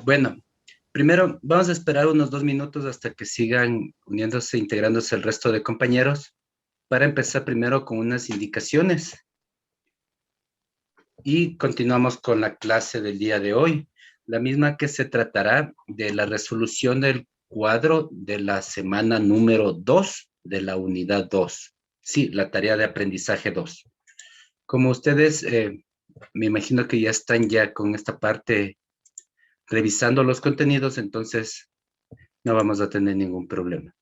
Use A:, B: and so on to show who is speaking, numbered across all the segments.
A: Bueno, primero vamos a esperar unos 2 minutos hasta que sigan uniéndose, integrándose el resto de compañeros para empezar primero con unas indicaciones y continuamos con la clase del día de hoy, la misma que se tratará de la resolución del cuadro de la semana número 2 de la unidad 2. Sí, la tarea de aprendizaje 2. Como ustedes, me imagino que ya están ya con esta parte revisando los contenidos, entonces no vamos a tener ningún problema.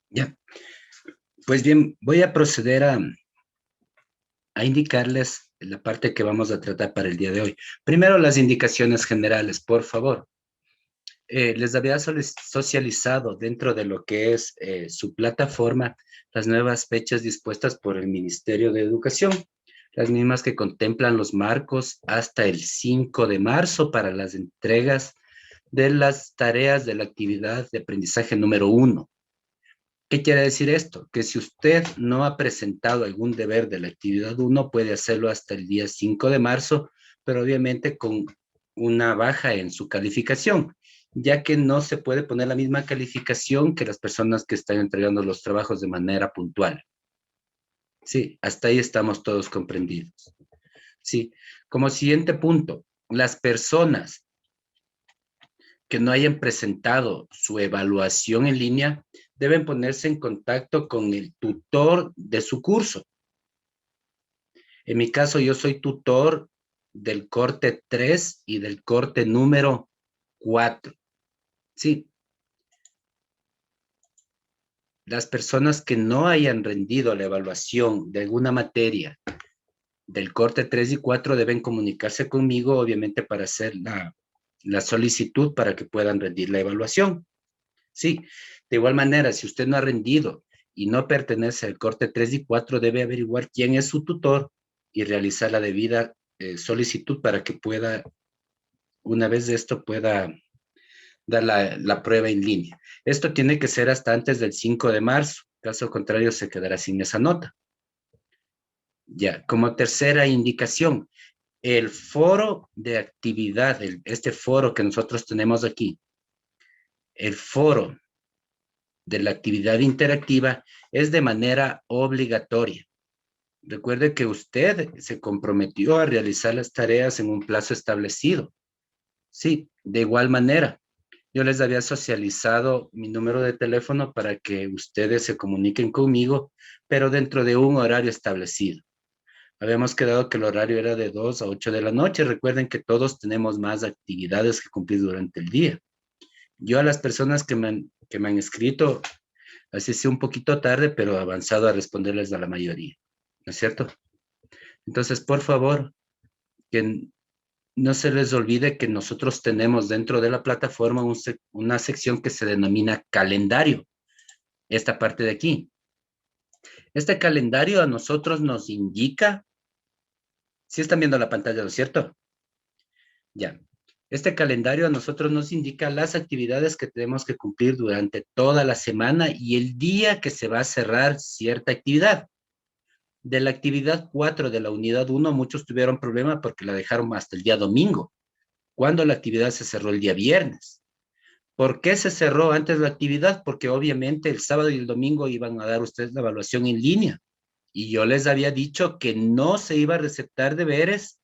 A: Ya, pues bien, voy a proceder a indicarles la parte que vamos a tratar para el día de hoy. Primero, las indicaciones generales, por favor. Les había socializado dentro de lo que es su plataforma las nuevas fechas dispuestas por el Ministerio de Educación, las mismas que contemplan los marcos hasta el 5 de marzo para las entregas de las tareas de la actividad de aprendizaje número 1. ¿Qué quiere decir esto? Que si usted no ha presentado algún deber de la actividad 1, puede hacerlo hasta el día 5 de marzo, pero obviamente con una baja en su calificación, ya que no se puede poner la misma calificación que las personas que están entregando los trabajos de manera puntual. Sí, hasta ahí estamos todos comprendidos. Sí, como siguiente punto, las personas que no hayan presentado su evaluación en línea deben ponerse en contacto con el tutor de su curso. En mi caso, yo soy tutor del corte 3 y del corte número 4. Sí, las personas que no hayan rendido la evaluación de alguna materia del corte 3 y 4 deben comunicarse conmigo, obviamente, para hacer la solicitud para que puedan rendir la evaluación. Sí, de igual manera, si usted no ha rendido y no pertenece al corte 3 y 4, debe averiguar quién es su tutor y realizar la debida solicitud para que pueda, una vez de esto, pueda dar la prueba en línea. Esto tiene que ser hasta antes del 5 de marzo, caso contrario se quedará sin esa nota. Ya, como tercera indicación, el foro de actividad, este foro que nosotros tenemos aquí, el foro de la actividad interactiva es de manera obligatoria. Recuerde que usted se comprometió a realizar las tareas en un plazo establecido. Sí, de igual manera, yo les había socializado mi número de teléfono para que ustedes se comuniquen conmigo, pero dentro de un horario establecido. Habíamos quedado que el horario era de 2 a 8 de la noche. Recuerden que todos tenemos más actividades que cumplir durante el día. Yo a las personas que me han escrito, así sea un poquito tarde, pero avanzado a responderles a la mayoría, ¿no es cierto? Entonces, por favor, que no se les olvide que nosotros tenemos dentro de la plataforma una sección que se denomina calendario, esta parte de aquí. Este calendario a nosotros nos indica, si están viendo la pantalla, ¿no es cierto? Ya. Este calendario a nosotros nos indica las actividades que tenemos que cumplir durante toda la semana y el día que se va a cerrar cierta actividad. De la actividad 4 de la unidad 1, muchos tuvieron problema porque la dejaron hasta el día domingo, cuando la actividad se cerró el día viernes. ¿Por qué se cerró antes la actividad? Porque obviamente el sábado y el domingo iban a dar ustedes la evaluación en línea. Y yo les había dicho que no se iba a receptar deberes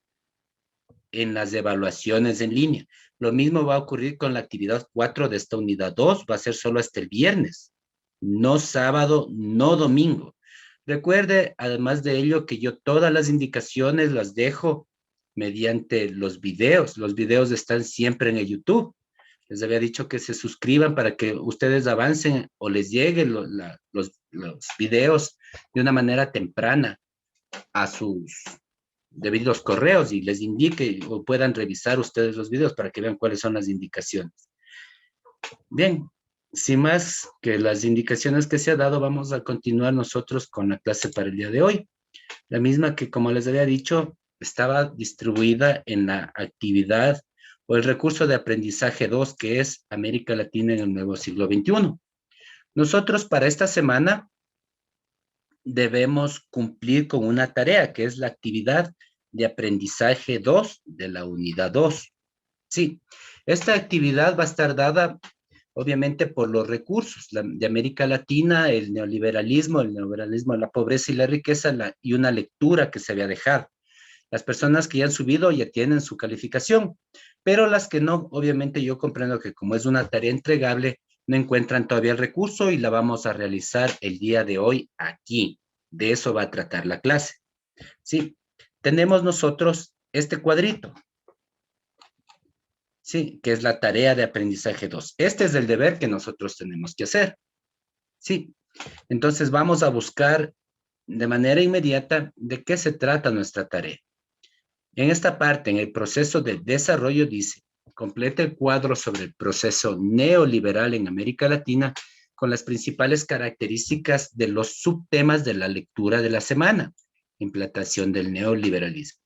A: en las evaluaciones en línea. Lo mismo va a ocurrir con la actividad 4 de esta unidad 2, va a ser solo hasta el viernes, no sábado, no domingo. Recuerde, además de ello, que yo todas las indicaciones las dejo mediante los videos. Los videos están siempre en el YouTube. Les había dicho que se suscriban para que ustedes avancen o les lleguen los videos de una manera temprana a sus debidos correos y les indique o puedan revisar ustedes los videos para que vean cuáles son las indicaciones. Bien, sin más que las indicaciones que se ha dado, vamos a continuar nosotros con la clase para el día de hoy. La misma que, como les había dicho, estaba distribuida en la actividad o el recurso de aprendizaje 2, que es América Latina en el nuevo siglo XXI. Nosotros para esta semana debemos cumplir con una tarea, que es la actividad de aprendizaje 2 de la unidad 2. Sí, esta actividad va a estar dada obviamente por los recursos de América Latina, el neoliberalismo de la pobreza y la riqueza, y una lectura que se había dejado. Las personas que ya han subido ya tienen su calificación, pero las que no, obviamente yo comprendo que como es una tarea entregable, no encuentran todavía el recurso y la vamos a realizar el día de hoy aquí. De eso va a tratar la clase. Sí, tenemos nosotros este cuadrito. Sí, que es la tarea de aprendizaje 2. Este es el deber que nosotros tenemos que hacer. Sí, entonces vamos a buscar de manera inmediata de qué se trata nuestra tarea. En esta parte, en el proceso de desarrollo, dice, completa el cuadro sobre el proceso neoliberal en América Latina con las principales características de los subtemas de la lectura de la semana. Implantación del neoliberalismo.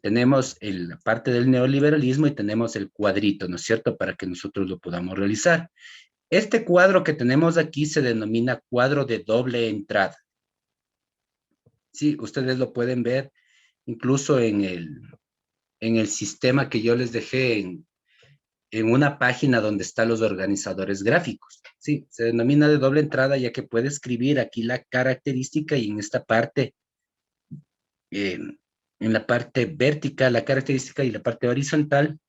A: Tenemos la parte del neoliberalismo y tenemos el cuadrito, ¿no es cierto?, para que nosotros lo podamos realizar. Este cuadro que tenemos aquí se denomina cuadro de doble entrada. Sí, ustedes lo pueden ver incluso en el sistema que yo les dejé en una página donde están los organizadores gráficos. Sí, se denomina de doble entrada ya que puede escribir aquí la característica y en esta parte en la parte vertical, la característica y la parte horizontal,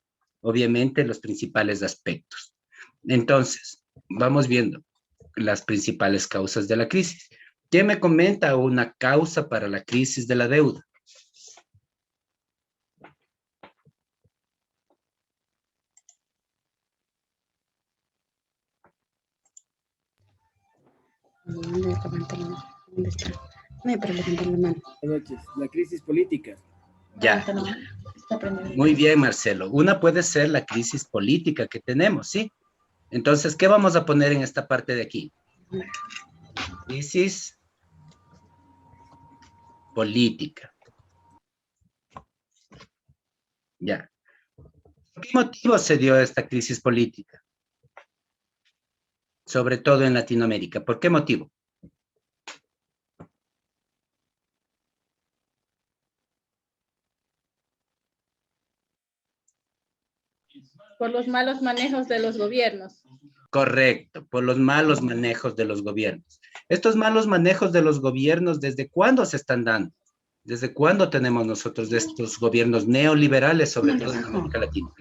A: obviamente los principales aspectos. Entonces, vamos viendo las principales causas de la crisis. ¿Qué me comenta una causa para la crisis de la deuda?
B: ¿Dónde está? Para levantar la mano.
C: Buenas noches. La crisis política.
A: Ya. Muy bien, Marcelo. Una puede ser la crisis política que tenemos, ¿sí? Entonces, ¿qué vamos a poner en esta parte de aquí? Crisis política. Ya. ¿Por qué motivo se dio esta crisis política? Sobre todo en Latinoamérica. ¿Por qué motivo?
D: Por los malos manejos de los gobiernos.
A: Correcto, por los malos manejos de los gobiernos. Estos malos manejos de los gobiernos, ¿desde cuándo se están dando? ¿Desde cuándo tenemos nosotros de estos gobiernos neoliberales, sobre todo en América Latina?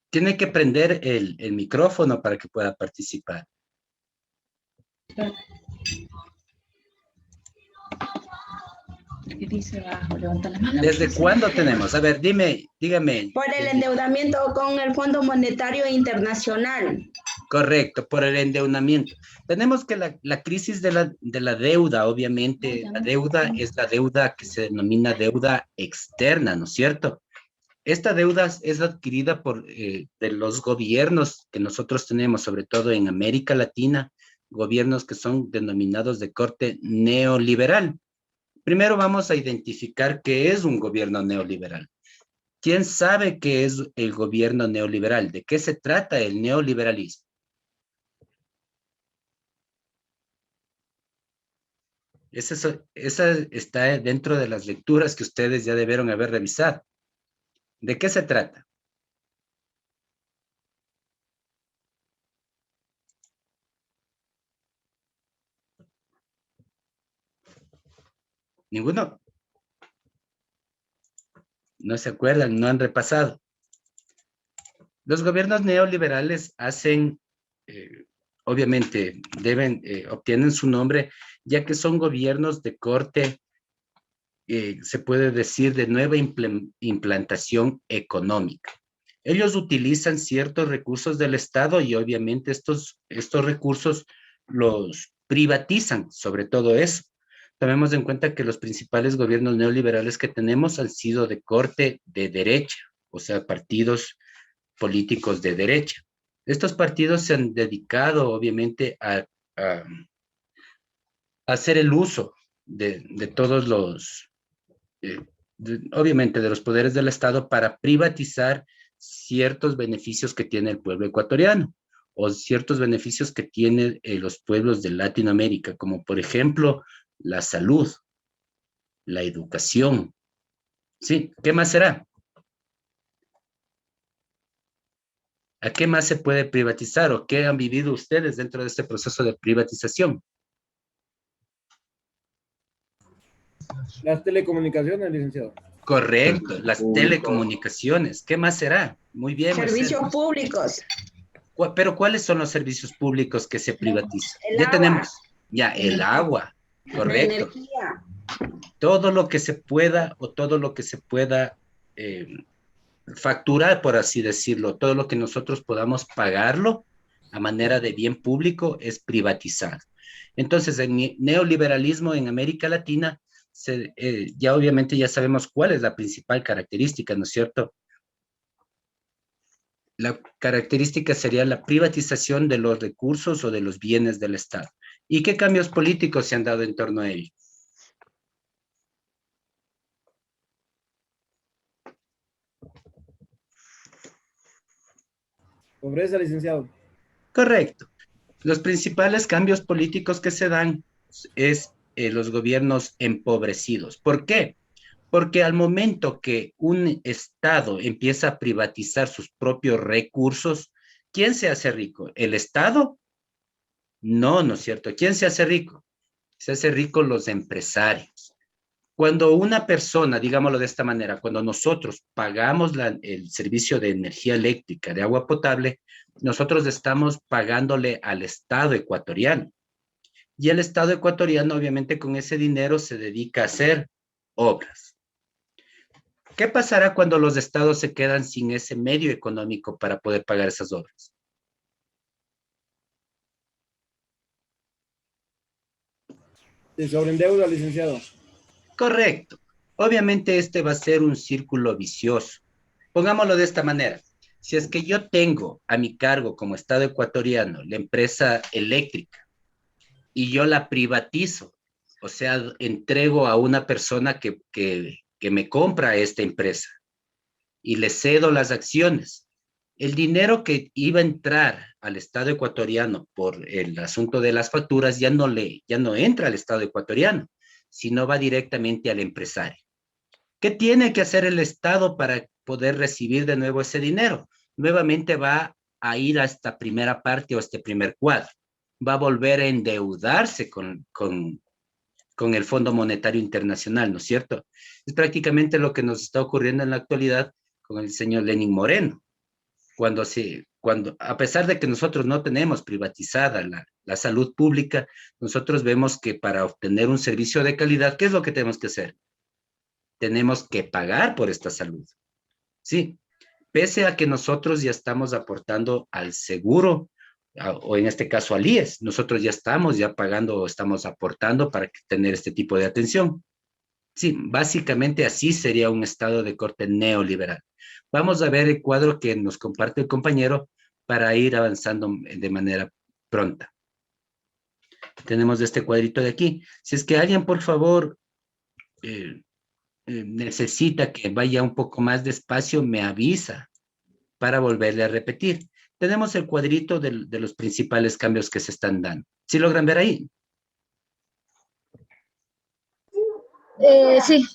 A: Tiene que prender el micrófono para que pueda participar.
B: ¿Qué dice abajo? Levanta la mano.
A: ¿Desde cuándo tenemos? A ver, dígame.
E: Por el endeudamiento con el Fondo Monetario Internacional.
A: Correcto, por el endeudamiento. Tenemos que la crisis de la deuda, obviamente, la deuda es la deuda que se denomina deuda externa, ¿no es cierto? Esta deuda es adquirida de los gobiernos que nosotros tenemos, sobre todo en América Latina, gobiernos que son denominados de corte neoliberal. Primero vamos a identificar qué es un gobierno neoliberal. ¿Quién sabe qué es el gobierno neoliberal? ¿De qué se trata el neoliberalismo? Esa está dentro de las lecturas que ustedes ya debieron haber revisado. ¿De qué se trata? ¿Ninguno? ¿No se acuerdan? ¿No han repasado? Los gobiernos neoliberales hacen, obviamente, obtienen su nombre, ya que son gobiernos de corte se puede decir, de nueva implantación económica. Ellos utilizan ciertos recursos del Estado y obviamente estos recursos los privatizan, sobre todo eso. Tomemos en cuenta que los principales gobiernos neoliberales que tenemos han sido de corte de derecha, o sea, partidos políticos de derecha. Estos partidos se han dedicado, obviamente, a hacer el uso de todos los, obviamente, de los poderes del Estado para privatizar ciertos beneficios que tiene el pueblo ecuatoriano o ciertos beneficios que tienen los pueblos de Latinoamérica, como por ejemplo la salud, la educación. Sí, ¿qué más será? ¿A qué más se puede privatizar o qué han vivido ustedes dentro de este proceso de privatización?
C: Las telecomunicaciones, licenciado.
A: Correcto, las telecomunicaciones. ¿Qué más será? Muy bien,
E: Servicios
A: Mercedes.
E: públicos.
A: Pero ¿cuáles son los servicios públicos que se privatizan?
E: El
A: Ya
E: agua.
A: tenemos, ya el agua,
E: La
A: correcto.
E: energía.
A: Todo lo que se pueda o todo lo que se pueda facturar, por así decirlo, todo lo que nosotros podamos pagarlo a manera de bien público es privatizar. Entonces, el neoliberalismo en América Latina, ya obviamente ya sabemos cuál es la principal característica, ¿no es cierto? La característica sería la privatización de los recursos o de los bienes del Estado. ¿Y qué cambios políticos se han dado en torno a ello?
C: Pobreza, licenciado.
A: Correcto. Los principales cambios políticos que se dan es los gobiernos empobrecidos. ¿Por qué? Porque al momento que un Estado empieza a privatizar sus propios recursos, ¿quién se hace rico? ¿El Estado? No, ¿no es cierto? ¿Quién se hace rico? Se hace rico los empresarios. Cuando una persona, digámoslo de esta manera, cuando nosotros pagamos el servicio de energía eléctrica, de agua potable, nosotros estamos pagándole al Estado ecuatoriano. Y el Estado ecuatoriano, obviamente, con ese dinero se dedica a hacer obras. ¿Qué pasará cuando los estados se quedan sin ese medio económico para poder pagar esas obras?
C: Se sobreendeuda, licenciado.
A: Correcto. Obviamente este va a ser un círculo vicioso. Pongámoslo de esta manera. Si es que yo tengo a mi cargo como Estado ecuatoriano la empresa eléctrica y yo la privatizo, o sea, entrego a una persona que me compra esta empresa y le cedo las acciones, el dinero que iba a entrar al Estado ecuatoriano por el asunto de las facturas ya no entra al Estado ecuatoriano, sino va directamente al empresario. ¿Qué tiene que hacer el Estado para poder recibir de nuevo ese dinero? Nuevamente va a ir a esta primera parte o a este primer cuadro. Va a volver a endeudarse con el Fondo Monetario Internacional, ¿no es cierto? Es prácticamente lo que nos está ocurriendo en la actualidad con el señor Lenín Moreno. Cuando a pesar de que nosotros no tenemos privatizada la salud pública, nosotros vemos que para obtener un servicio de calidad, ¿qué es lo que tenemos que hacer? Tenemos que pagar por esta salud. Sí, pese a que nosotros ya estamos aportando al seguro, o en este caso al IES, nosotros ya estamos pagando o estamos aportando para tener este tipo de atención. Sí, básicamente así sería un estado de corte neoliberal. Vamos a ver el cuadro que nos comparte el compañero para ir avanzando de manera pronta. Tenemos este cuadrito de aquí. Si es que alguien, por favor, necesita que vaya un poco más despacio, me avisa para volverle a repetir. Tenemos el cuadrito de los principales cambios que se están dando. ¿Sí logran ver ahí?
F: Sí,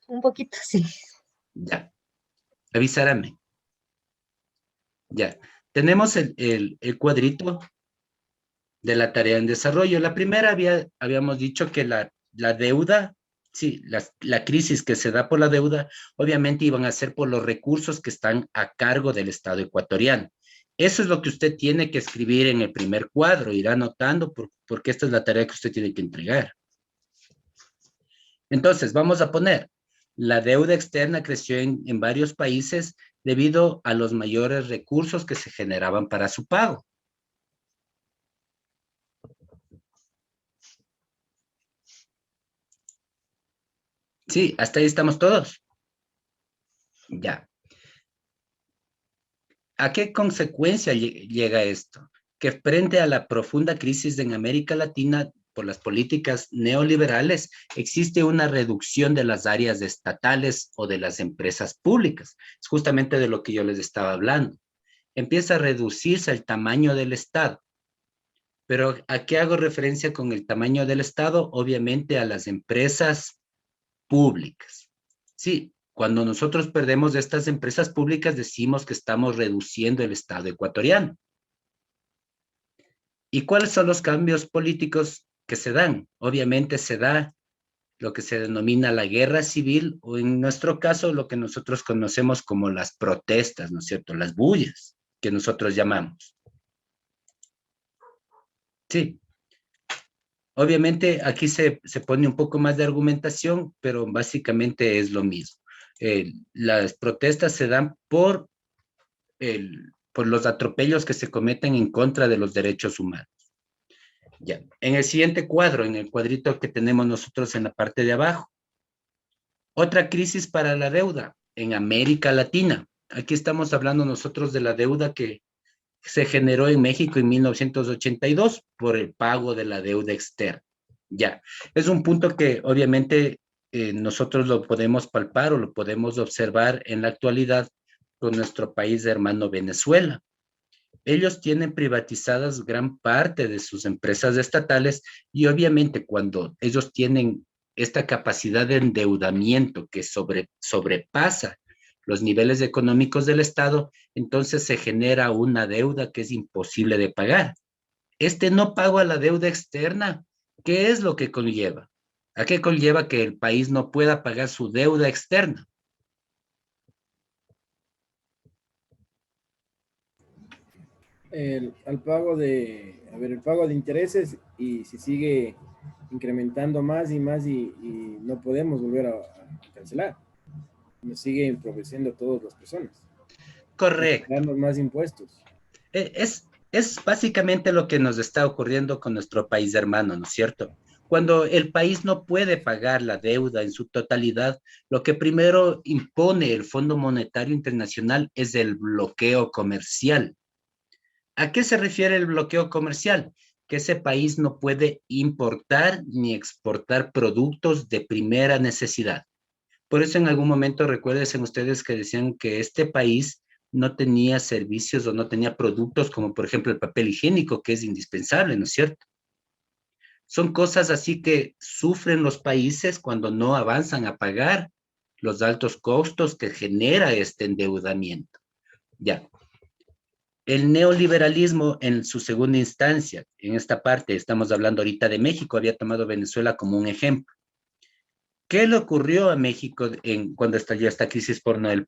F: un poquito, sí.
A: Ya. Avisarme. Ya. Tenemos el cuadrito de la tarea en desarrollo. La primera habíamos dicho que la deuda, sí, la crisis que se da por la deuda, obviamente iban a ser por los recursos que están a cargo del Estado ecuatoriano. Eso es lo que usted tiene que escribir en el primer cuadro, irá anotando porque esta es la tarea que usted tiene que entregar. Entonces, vamos a poner, la deuda externa creció en varios países debido a los mayores recursos que se generaban para su pago. Sí, hasta ahí estamos todos. Ya. ¿A qué consecuencia llega esto? Que frente a la profunda crisis en América Latina por las políticas neoliberales, existe una reducción de las áreas estatales o de las empresas públicas. Es justamente de lo que yo les estaba hablando. Empieza a reducirse el tamaño del Estado. Pero ¿a qué hago referencia con el tamaño del Estado? Obviamente a las empresas públicas. Sí, cuando nosotros perdemos estas empresas públicas, decimos que estamos reduciendo el Estado ecuatoriano. ¿Y cuáles son los cambios políticos que se dan? Obviamente se da lo que se denomina la guerra civil, o en nuestro caso, lo que nosotros conocemos como las protestas, ¿no es cierto? Las bullas, que nosotros llamamos. Sí. Obviamente aquí se pone un poco más de argumentación, pero básicamente es lo mismo. Las protestas se dan por los atropellos que se cometen en contra de los derechos humanos. Ya. En el siguiente cuadro, en el cuadrito que tenemos nosotros en la parte de abajo, otra crisis para la deuda en América Latina. Aquí estamos hablando nosotros de la deuda que se generó en México en 1982 por el pago de la deuda externa. Ya, es un punto que obviamente nosotros lo podemos palpar o lo podemos observar en la actualidad con nuestro país hermano Venezuela. Ellos tienen privatizadas gran parte de sus empresas estatales y obviamente cuando ellos tienen esta capacidad de endeudamiento que sobrepasa los niveles económicos del Estado, entonces se genera una deuda que es imposible de pagar. Este no pago a la deuda externa, ¿qué es lo que conlleva? ¿A qué conlleva que el país no pueda pagar su deuda externa?
C: El pago de intereses, y si sigue incrementando más y más y no podemos volver a cancelar. Nos sigue empobreciendo a todas las personas.
A: Correcto.
C: Damos más impuestos.
A: Es básicamente lo que nos está ocurriendo con nuestro país hermano, ¿no es cierto? Cuando el país no puede pagar la deuda en su totalidad, lo que primero impone el Fondo Monetario Internacional es el bloqueo comercial. ¿A qué se refiere el bloqueo comercial? Que ese país no puede importar ni exportar productos de primera necesidad. Por eso en algún momento recuerden ustedes que decían que este país no tenía servicios o no tenía productos como por ejemplo el papel higiénico, que es indispensable, ¿no es cierto? Son cosas así que sufren los países cuando no avanzan a pagar los altos costos que genera este endeudamiento. Ya. El neoliberalismo en su segunda instancia, en esta parte estamos hablando ahorita de México, había tomado Venezuela como un ejemplo. ¿Qué le ocurrió a México cuando estalló esta crisis por no el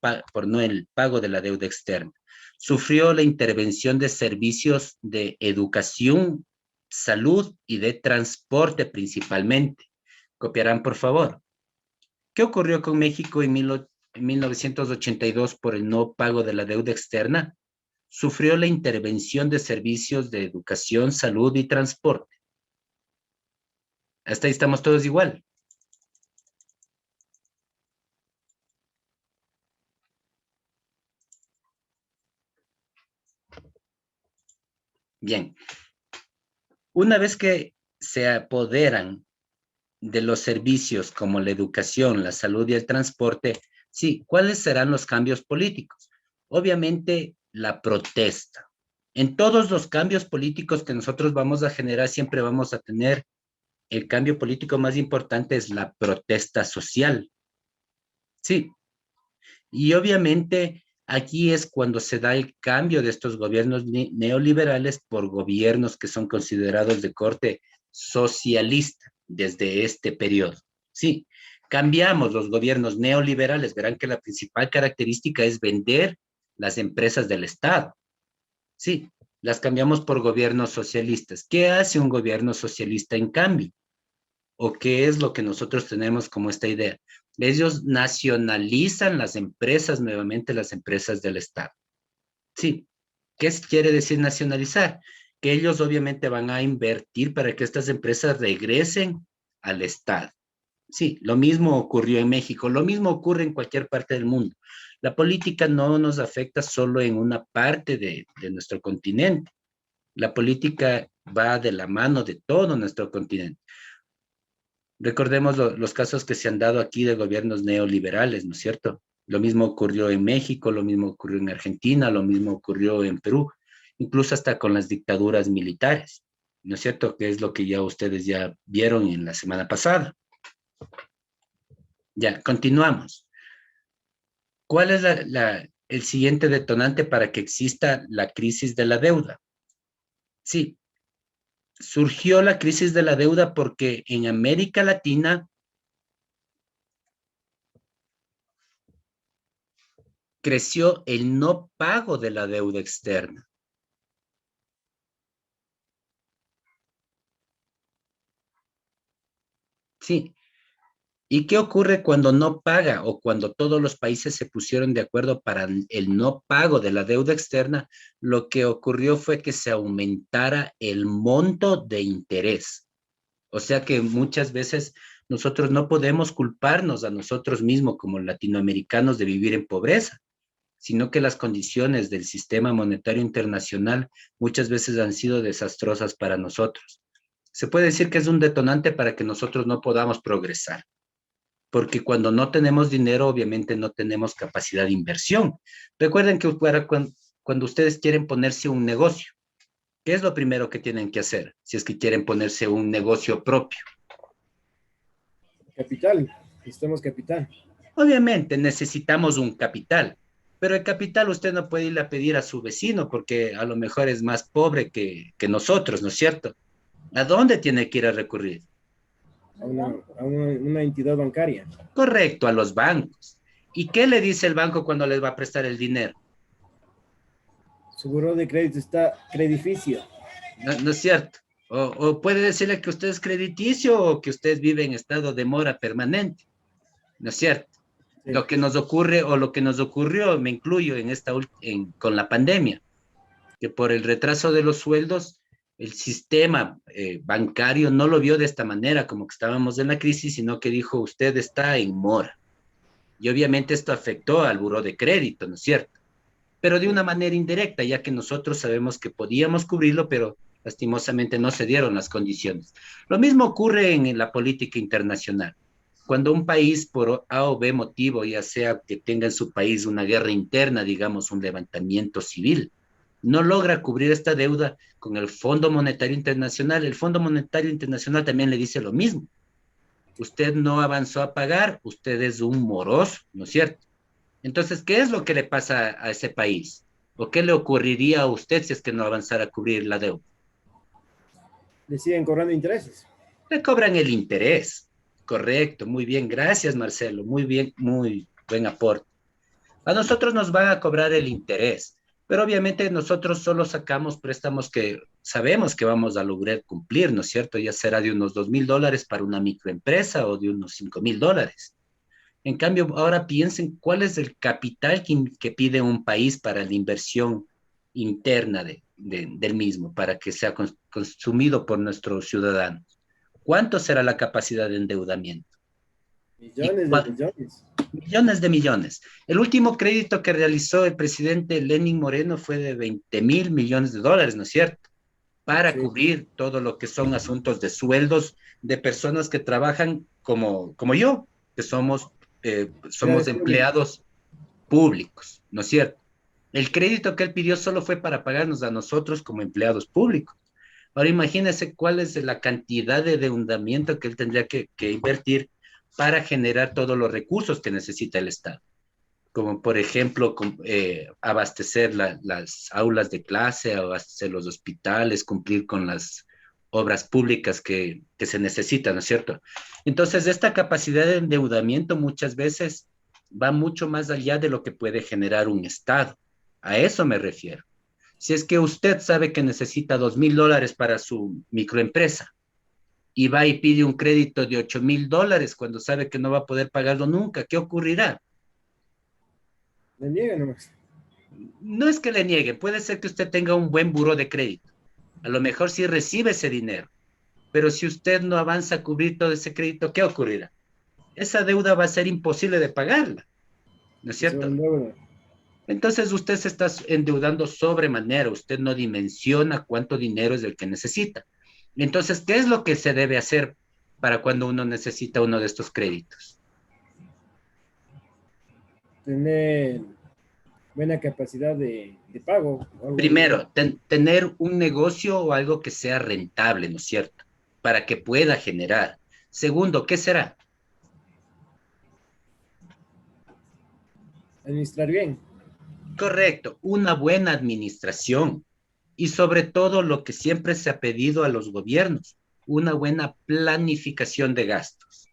A: pago de la deuda externa? Sufrió la intervención de servicios de educación, salud y de transporte principalmente. Copiarán, por favor. ¿Qué ocurrió con México en 1982 por el no pago de la deuda externa? Sufrió la intervención de servicios de educación, salud y transporte. Hasta ahí estamos todos igual. Bien, una vez que se apoderan de los servicios como la educación, la salud y el transporte, sí, ¿cuáles serán los cambios políticos? Obviamente, la protesta. En todos los cambios políticos que nosotros vamos a generar, siempre vamos a tener el cambio político más importante es la protesta social. Sí, y obviamente aquí es cuando se da el cambio de estos gobiernos neoliberales por gobiernos que son considerados de corte socialista desde este periodo. Sí, cambiamos los gobiernos neoliberales. Verán que la principal característica es vender las empresas del Estado. Sí, las cambiamos por gobiernos socialistas. ¿Qué hace un gobierno socialista en cambio? ¿O qué es lo que nosotros tenemos como esta idea? Ellos nacionalizan las empresas, nuevamente las empresas del Estado. Sí, quiere decir nacionalizar? Que ellos obviamente van a invertir para que estas empresas regresen al Estado. Sí, lo mismo ocurrió en México, lo mismo ocurre en cualquier parte del mundo. La política no nos afecta solo en una parte de nuestro continente. La política va de la mano de todo nuestro continente. Recordemos los casos que se han dado aquí de gobiernos neoliberales, ¿no es cierto? Lo mismo ocurrió en México, lo mismo ocurrió en Argentina, lo mismo ocurrió en Perú, incluso hasta con las dictaduras militares, ¿no es cierto? Que es lo que ya ustedes ya vieron en la semana pasada. Ya, continuamos. ¿Cuál es el siguiente detonante para que exista la crisis de la deuda? Sí, surgió la crisis de la deuda porque en América Latina creció el no pago de la deuda externa. Sí. ¿Y qué ocurre cuando no paga o cuando todos los países se pusieron de acuerdo para el no pago de la deuda externa? Lo que ocurrió fue que se aumentara el monto de interés. O sea que muchas veces nosotros no podemos culparnos a nosotros mismos como latinoamericanos de vivir en pobreza, sino que las condiciones del sistema monetario internacional muchas veces han sido desastrosas para nosotros. Se puede decir que es un detonante para que nosotros no podamos progresar, porque cuando no tenemos dinero, obviamente no tenemos capacidad de inversión. Recuerden que cuando ustedes quieren ponerse un negocio, ¿qué es lo primero que tienen que hacer si es que quieren ponerse un negocio propio?
C: Capital, necesitamos capital.
A: Obviamente necesitamos un capital, pero el capital usted no puede ir a pedir a su vecino porque a lo mejor es más pobre que nosotros, ¿no es cierto? ¿A dónde tiene que ir a recurrir?
C: A una entidad bancaria.
A: Correcto, a los bancos. ¿Y qué le dice el banco cuando les va a prestar el dinero?
C: Su buró de crédito está credificio.
A: No es cierto. O puede decirle que usted es crediticio o que usted vive en estado de mora permanente. ¿No es cierto?
C: Sí.
A: Lo que nos ocurre o lo que nos ocurrió, me incluyo con la pandemia, que por el retraso de los sueldos, el sistema bancario no lo vio de esta manera, como que estábamos en la crisis, sino que dijo, usted está en mora. Y obviamente esto afectó al buró de crédito, ¿no es cierto? Pero de una manera indirecta, ya que nosotros sabemos que podíamos cubrirlo, pero lastimosamente no se dieron las condiciones. Lo mismo ocurre en la política internacional. Cuando un país por A o B motivo, ya sea que tenga en su país una guerra interna, digamos un levantamiento civil, no logra cubrir esta deuda con el Fondo Monetario Internacional, el Fondo Monetario Internacional también le dice lo mismo. Usted no avanzó a pagar, usted es un moroso, ¿no es cierto? Entonces, ¿qué es lo que le pasa a ese país? ¿O qué le ocurriría a usted si es que no avanzara a cubrir la deuda?
C: Le siguen cobrando intereses.
A: Le cobran el interés. Correcto, muy bien, gracias Marcelo, muy bien, muy buen aporte. A nosotros nos van a cobrar el interés, pero obviamente nosotros solo sacamos préstamos que sabemos que vamos a lograr cumplir, ¿no es cierto? Ya será de unos $2,000 para una microempresa o de unos $5,000. En cambio, ahora piensen cuál es el capital que pide un país para la inversión interna del mismo, para que sea consumido por nuestros ciudadanos. ¿Cuánto será la capacidad de endeudamiento?
C: Millones de millones.
A: Millones de millones. El último crédito que realizó el presidente Lenín Moreno fue de $20,000 millones, ¿no es cierto? Para cubrir todo lo que son asuntos de sueldos de personas que trabajan como yo, que somos empleados públicos, ¿no es cierto? El crédito que él pidió solo fue para pagarnos a nosotros como empleados públicos. Ahora imagínense cuál es la cantidad de endeudamiento que él tendría que invertir para generar todos los recursos que necesita el Estado, como por ejemplo abastecer las aulas de clase, abastecer los hospitales, cumplir con las obras públicas que se necesitan, ¿no es cierto? Entonces, esta capacidad de endeudamiento muchas veces va mucho más allá de lo que puede generar un Estado. A eso me refiero. Si es que usted sabe que necesita $2,000 para su microempresa, y va y pide un crédito de $8,000 cuando sabe que no va a poder pagarlo nunca, ¿qué ocurrirá?
C: Le niegan nomás.
A: No es que le niegue, puede ser que usted tenga un buen buró de crédito. A lo mejor sí recibe ese dinero, pero si usted no avanza a cubrir todo ese crédito, ¿qué ocurrirá? Esa deuda va a ser imposible de pagarla, ¿no es
C: Se
A: cierto?
C: endeuda.
A: Entonces usted se está endeudando sobremanera, usted no dimensiona cuánto dinero es el que necesita. Entonces, ¿qué es lo que se debe hacer para cuando uno necesita uno de estos créditos?
C: Tener buena capacidad de pago. O algo así.
A: Primero, tener un negocio o algo que sea rentable, ¿no es cierto? Para que pueda generar. Segundo, ¿qué será?
C: Administrar bien.
A: Correcto, una buena administración y sobre todo lo que siempre se ha pedido a los gobiernos, una buena planificación de gastos.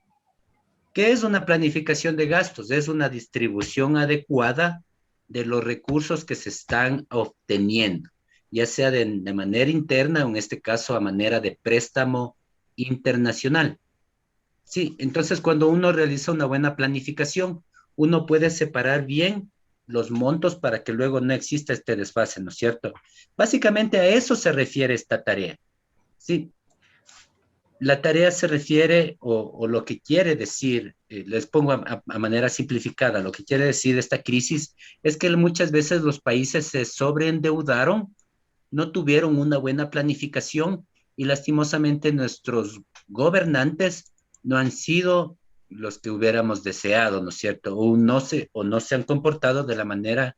A: ¿Qué es una planificación de gastos? Es una distribución adecuada de los recursos que se están obteniendo, ya sea de manera interna o en este caso a manera de préstamo internacional. Sí, entonces cuando uno realiza una buena planificación, uno puede separar bien los montos para que luego no exista este desfase, ¿no es cierto? Básicamente a eso se refiere esta tarea. Sí, la tarea se refiere o lo que quiere decir, les pongo a manera simplificada, lo que quiere decir esta crisis es que muchas veces los países se sobreendeudaron, no tuvieron una buena planificación y lastimosamente nuestros gobernantes no han sido los que hubiéramos deseado, ¿no es cierto? O no se han comportado de la manera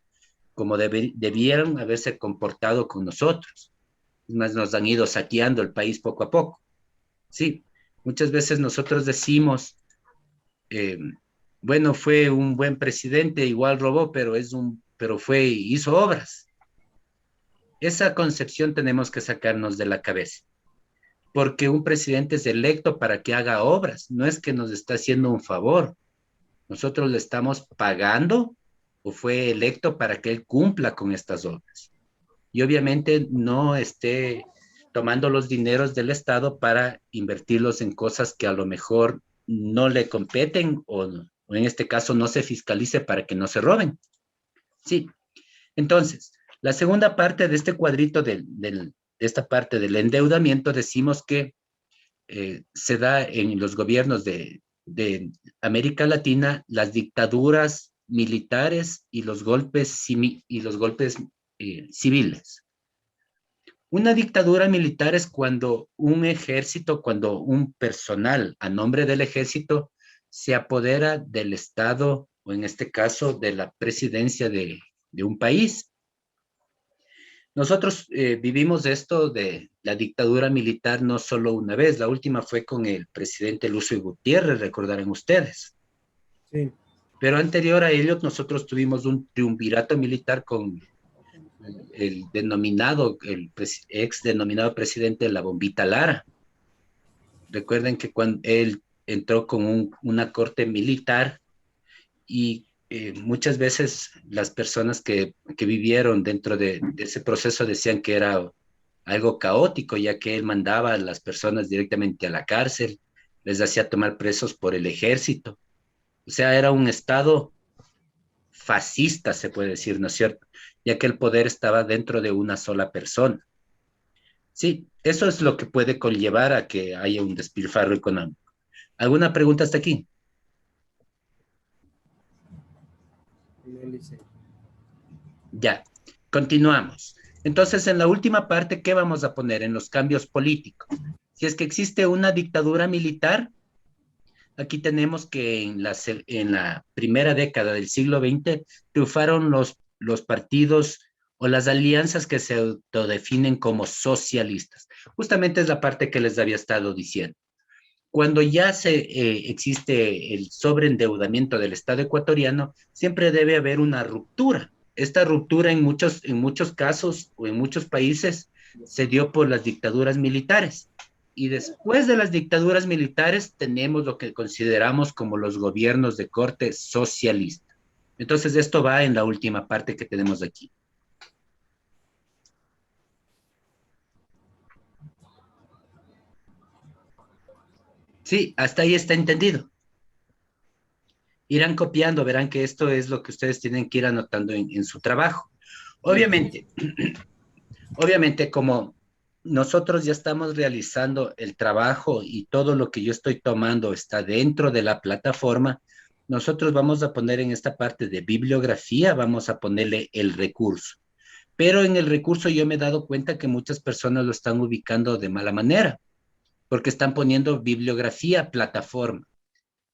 A: como debieron haberse comportado con nosotros. Más nos han ido saqueando el país poco a poco. Sí, muchas veces nosotros decimos, eh, bueno, fue un buen presidente, igual robó, pero hizo obras. Esa concepción tenemos que sacarnos de la cabeza, porque un presidente es electo para que haga obras, no es que nos está haciendo un favor. Nosotros le estamos pagando o fue electo para que él cumpla con estas obras. Y obviamente no esté tomando los dineros del Estado para invertirlos en cosas que a lo mejor no le competen o en este caso no se fiscalice para que no se roben. Sí, entonces, la segunda parte de este cuadrito de esta parte del endeudamiento decimos que se da en los gobiernos de América Latina las dictaduras militares y los golpes civiles. Una dictadura militar es cuando un ejército, cuando un personal a nombre del ejército se apodera del Estado o en este caso de la presidencia de un país. Nosotros vivimos esto de la dictadura militar no solo una vez, la última fue con el presidente Lucio Gutiérrez, recordarán ustedes.
C: Sí.
A: Pero anterior a ello nosotros tuvimos un triunvirato militar con el ex denominado presidente La Bombita Lara. Recuerden que cuando él entró con una corte militar y muchas veces las personas que vivieron dentro de ese proceso decían que era algo caótico, ya que él mandaba a las personas directamente a la cárcel, les hacía tomar presos por el ejército. O sea, era un estado fascista, se puede decir, ¿no es cierto? Ya que el poder estaba dentro de una sola persona. Sí, eso es lo que puede conllevar a que haya un despilfarro económico. ¿Alguna pregunta hasta aquí? Ya, continuamos. Entonces, en la última parte, ¿qué vamos a poner en los cambios políticos? Si es que existe una dictadura militar, aquí tenemos que en la primera década del siglo XX triunfaron los partidos o las alianzas que se autodefinen como socialistas. Justamente es la parte que les había estado diciendo. Cuando ya existe el sobreendeudamiento del Estado ecuatoriano, siempre debe haber una ruptura. Esta ruptura en muchos casos o en muchos países se dio por las dictaduras militares. Y después de las dictaduras militares tenemos lo que consideramos como los gobiernos de corte socialista. Entonces esto va en la última parte que tenemos aquí. Sí, hasta ahí está entendido. Irán copiando, verán que esto es lo que ustedes tienen que ir anotando en su trabajo.
C: Sí.
A: Obviamente, obviamente como nosotros ya estamos realizando el trabajo y todo lo que yo estoy tomando está dentro de la plataforma, nosotros vamos a poner en esta parte de bibliografía, vamos a ponerle el recurso. Pero en el recurso yo me he dado cuenta que muchas personas lo están ubicando de mala manera, porque están poniendo bibliografía plataforma.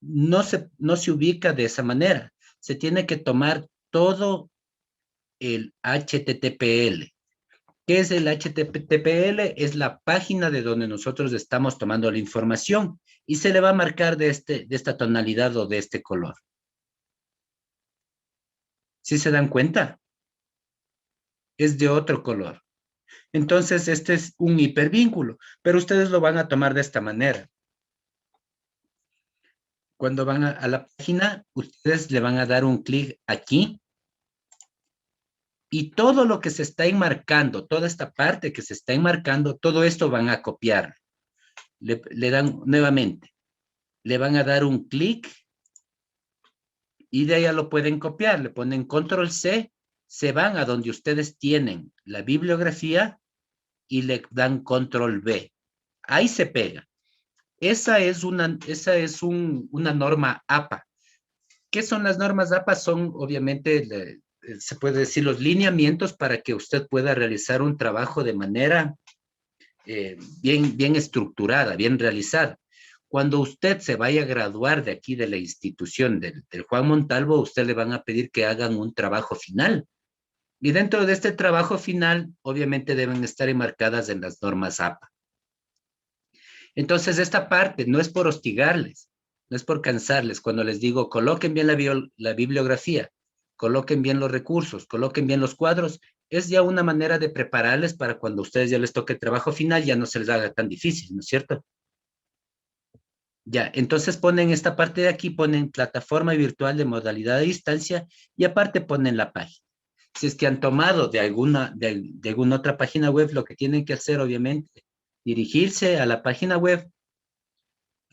A: No se ubica de esa manera. Se tiene que tomar todo el HTTPL. ¿Qué es el HTTPL? Es la página de donde nosotros estamos tomando la información y se le va a marcar de esta tonalidad o de este color. ¿Sí se dan cuenta? Es de otro color. Entonces, este es un hipervínculo, pero ustedes lo van a tomar de esta manera. Cuando van a la página, ustedes le van a dar un clic aquí y todo lo que se está enmarcando, toda esta parte que se está enmarcando, todo esto van a copiar. Le dan nuevamente, le van a dar un clic y de ahí ya lo pueden copiar. Le ponen control C, se van a donde ustedes tienen la bibliografía y le dan control V. Ahí se pega. Esa es una norma APA. ¿Qué son las normas APA? Son, obviamente, se puede decir, los lineamientos para que usted pueda realizar un trabajo de manera bien estructurada, bien realizada. Cuando usted se vaya a graduar de aquí de la institución del Juan Montalvo, usted le van a pedir que hagan un trabajo final. Y dentro de este trabajo final, obviamente deben estar enmarcadas en las normas APA. Entonces, esta parte no es por hostigarles, no es por cansarles. Cuando les digo, coloquen bien la bibliografía, coloquen bien los recursos, coloquen bien los cuadros, es ya una manera de prepararles para cuando a ustedes ya les toque el trabajo final, ya no se les haga tan difícil, ¿no es cierto? Ya, entonces ponen esta parte de aquí, ponen plataforma virtual de modalidad a distancia y aparte ponen la página. Si es que han tomado de alguna otra página web, lo que tienen que hacer, obviamente, dirigirse a la página web.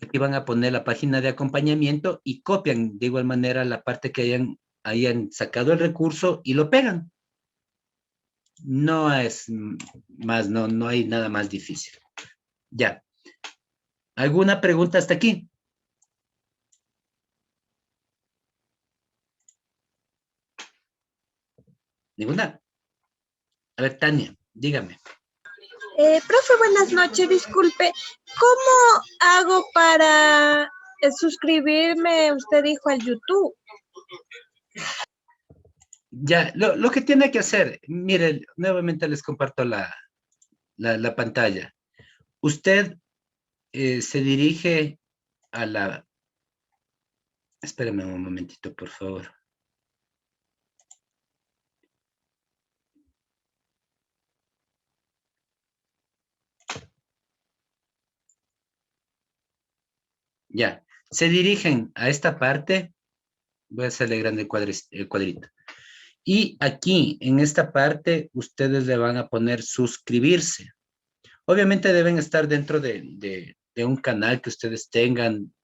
A: Aquí van a poner la página de acompañamiento y copian de igual manera la parte que hayan sacado el recurso y lo pegan. No es más, no hay nada más difícil. Ya. ¿Alguna pregunta hasta aquí? ¿Ninguna? A ver, Tania, dígame.
F: Profe, buenas noches, disculpe. ¿Cómo hago para suscribirme, usted dijo, al YouTube?
A: Ya, lo que tiene que hacer, mire, nuevamente les comparto la pantalla. Usted se dirige a la... Espérame un momentito, por favor. Ya, se dirigen a esta parte. Voy a hacerle grande el cuadrito. Y aquí, en esta parte, ustedes le van a poner suscribirse. Obviamente deben estar dentro de un canal que ustedes tengan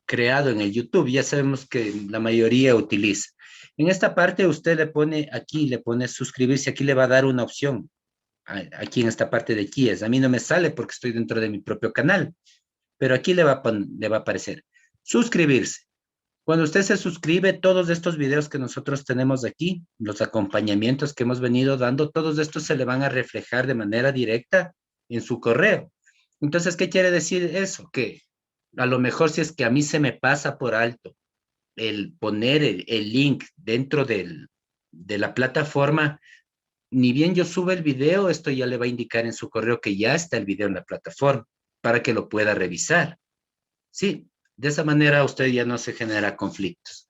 A: creado en el YouTube. Ya sabemos que la mayoría utiliza. En esta parte usted le pone aquí, le pone suscribirse. Aquí le va a dar una opción. Aquí en esta parte de aquí es. A mí no me sale porque estoy dentro de mi propio canal. Pero aquí le va a aparecer suscribirse. Cuando usted se suscribe, todos estos videos que nosotros tenemos aquí, los acompañamientos que hemos venido dando, todos estos se le van a reflejar de manera directa en su correo. Entonces, ¿qué quiere decir eso? Que a lo mejor si es que a mí se me pasa por alto el poner el link dentro de la plataforma, ni bien yo sube el video, esto ya le va a indicar en su correo que ya está el video en la plataforma para que lo pueda revisar. Sí, de esa manera usted ya no se genera conflictos.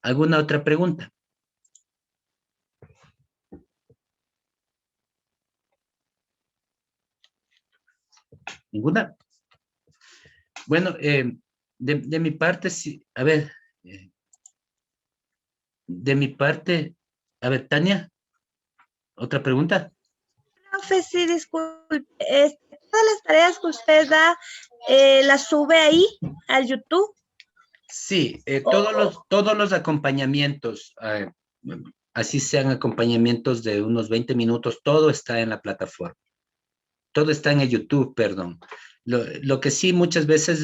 A: ¿Alguna otra pregunta? ¿Ninguna? Bueno, de mi parte, sí. A ver, de mi parte, a ver, Tania, ¿otra pregunta?
F: Profe, sí, disculpe. todas las tareas que usted da, las sube ahí al YouTube.
A: Sí, todos los acompañamientos, así sean acompañamientos de unos 20 minutos, todo está en la plataforma. Todo está en el YouTube, perdón. Lo que sí muchas veces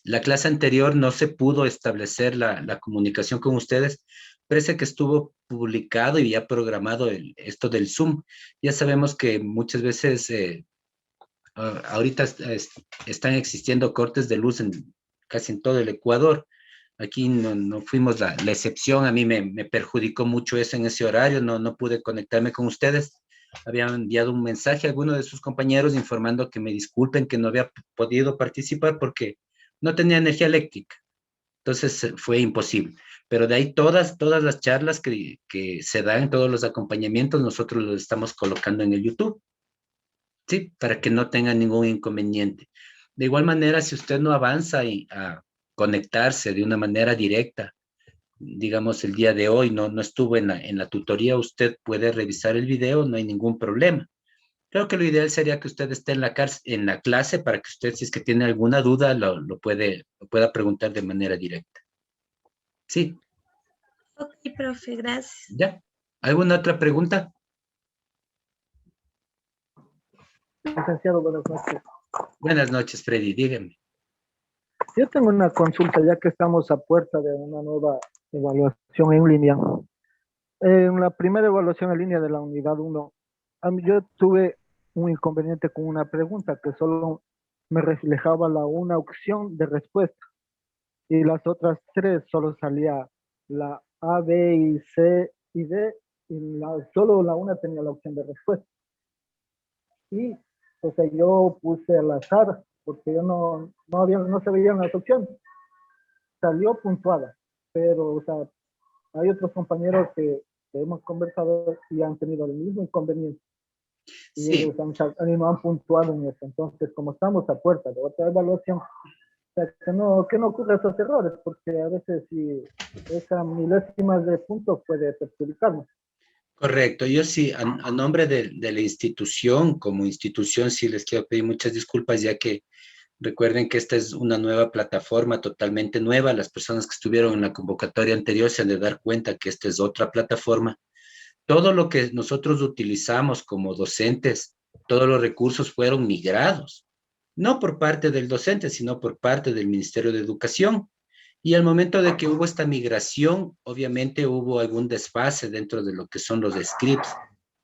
A: la clase anterior no se pudo establecer la comunicación con ustedes. Parece que estuvo publicado y ya programado esto del Zoom. Ya sabemos que muchas veces ahorita están existiendo cortes de luz casi en todo el Ecuador. Aquí no fuimos la excepción. A mí me perjudicó mucho eso en ese horario. No pude conectarme con ustedes. Había enviado un mensaje a alguno de sus compañeros informando que me disculpen que no había podido participar porque no tenía energía eléctrica. Entonces fue imposible. Pero de ahí todas las charlas que se dan, todos los acompañamientos, nosotros los estamos colocando en el YouTube. Sí, para que no tengan ningún inconveniente. De igual manera, si usted no avanza a conectarse de una manera directa, digamos el día de hoy no estuvo en la tutoría, usted puede revisar el video, no hay ningún problema. Creo que lo ideal sería que usted esté en la clase para que usted, si es que tiene alguna duda, lo pueda preguntar de manera directa. Sí.
F: Ok, profe, gracias.
A: ¿Ya? ¿Alguna otra pregunta?
G: Licenciado, buenas noches.
A: Buenas noches, Freddy, dígame.
G: Yo tengo una consulta, ya que estamos a puerta de una nueva evaluación en línea. En la primera evaluación en línea de la unidad 1, yo tuve un inconveniente con una pregunta que solo me reflejaba una opción de respuesta y las otras tres solo salía la A, B y C y D y solo la una tenía la opción de respuesta. Y o sea, yo puse al azar porque yo no se veían las opciones. Salió puntuada, pero o sea, hay otros compañeros que hemos conversado y han tenido el mismo inconveniente. Y
A: Sí.
G: ellos no han puntuado en eso. Entonces, como estamos a puerta de otra evaluación, o sea, que no ocurran esos errores, porque a veces si esa milésima de puntos puede perjudicarnos.
A: Correcto, yo sí, a nombre de la institución, como institución, sí les quiero pedir muchas disculpas, ya que recuerden que esta es una nueva plataforma totalmente nueva. Las personas que estuvieron en la convocatoria anterior se han de dar cuenta que esta es otra plataforma. Todo lo que nosotros utilizamos como docentes, todos los recursos fueron migrados, no por parte del docente, sino por parte del Ministerio de Educación. Y al momento de que hubo esta migración, obviamente hubo algún desfase dentro de lo que son los scripts,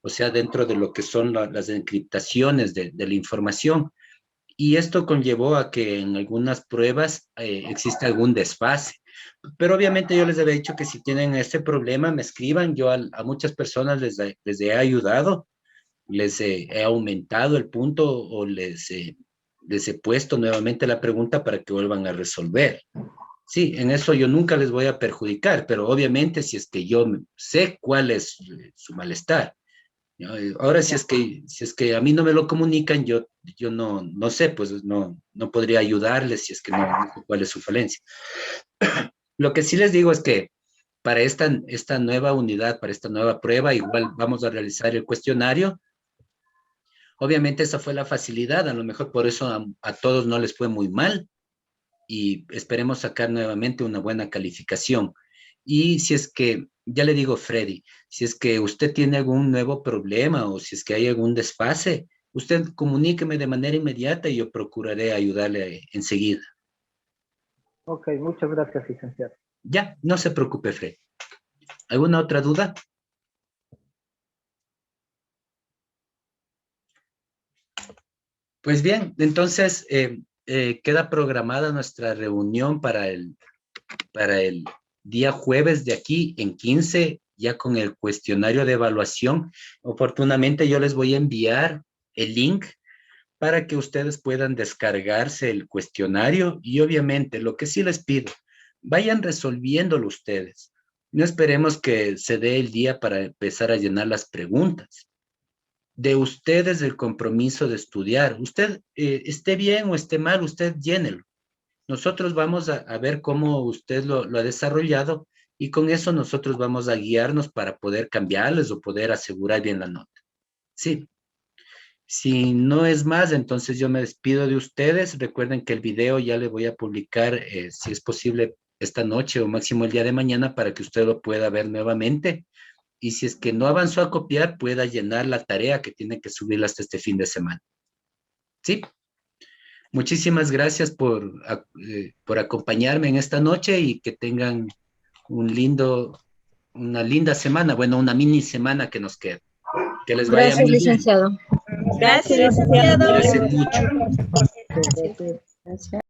A: o sea, dentro de lo que son las encriptaciones de la información. Y esto conllevó a que en algunas pruebas existe algún desfase. Pero obviamente yo les había dicho que si tienen este problema, me escriban. Yo a muchas personas les he ayudado, les he aumentado el punto o les he puesto nuevamente la pregunta para que vuelvan a resolver. Sí, en eso yo nunca les voy a perjudicar, pero obviamente si es que yo sé cuál es su malestar. Ahora, si es que a mí no me lo comunican, yo no sé, pues no podría ayudarles si es que no sé cuál es su falencia. Lo que sí les digo es que para esta nueva unidad, para esta nueva prueba, igual vamos a realizar el cuestionario. Obviamente esa fue la facilidad, a lo mejor por eso a todos no les fue muy mal y esperemos sacar nuevamente una buena calificación. Y si es que, ya le digo, Freddy, si es que usted tiene algún nuevo problema o si es que hay algún desfase, usted comuníqueme de manera inmediata y yo procuraré ayudarle enseguida.
G: Ok, muchas gracias, licenciado.
A: Ya, no se preocupe, Freddy. ¿Alguna otra duda? Pues bien, entonces queda programada nuestra reunión para el día jueves de aquí en 15, ya con el cuestionario de evaluación. Oportunamente yo les voy a enviar el link para que ustedes puedan descargarse el cuestionario y obviamente lo que sí les pido, vayan resolviéndolo ustedes. No esperemos que se dé el día para empezar a llenar las preguntas. De ustedes el compromiso de estudiar. Usted esté bien o esté mal, usted llénelo. Nosotros vamos a ver cómo usted lo ha desarrollado y con eso nosotros vamos a guiarnos para poder cambiarles o poder asegurar bien la nota. Sí. Si no es más, entonces yo me despido de ustedes. Recuerden que el video ya le voy a publicar, si es posible, esta noche o máximo el día de mañana para que usted lo pueda ver nuevamente. Y si es que no avanzó a copiar, pueda llenar la tarea que tiene que subirla hasta este fin de semana. ¿Sí? Muchísimas gracias por acompañarme en esta noche y que tengan una linda semana, bueno, una mini semana que nos queda. Que les vaya
F: Gracias,
A: muy bien.
F: licenciado. Gracias, licenciado.
A: Cuídense mucho.
G: Gracias.
B: Gracias.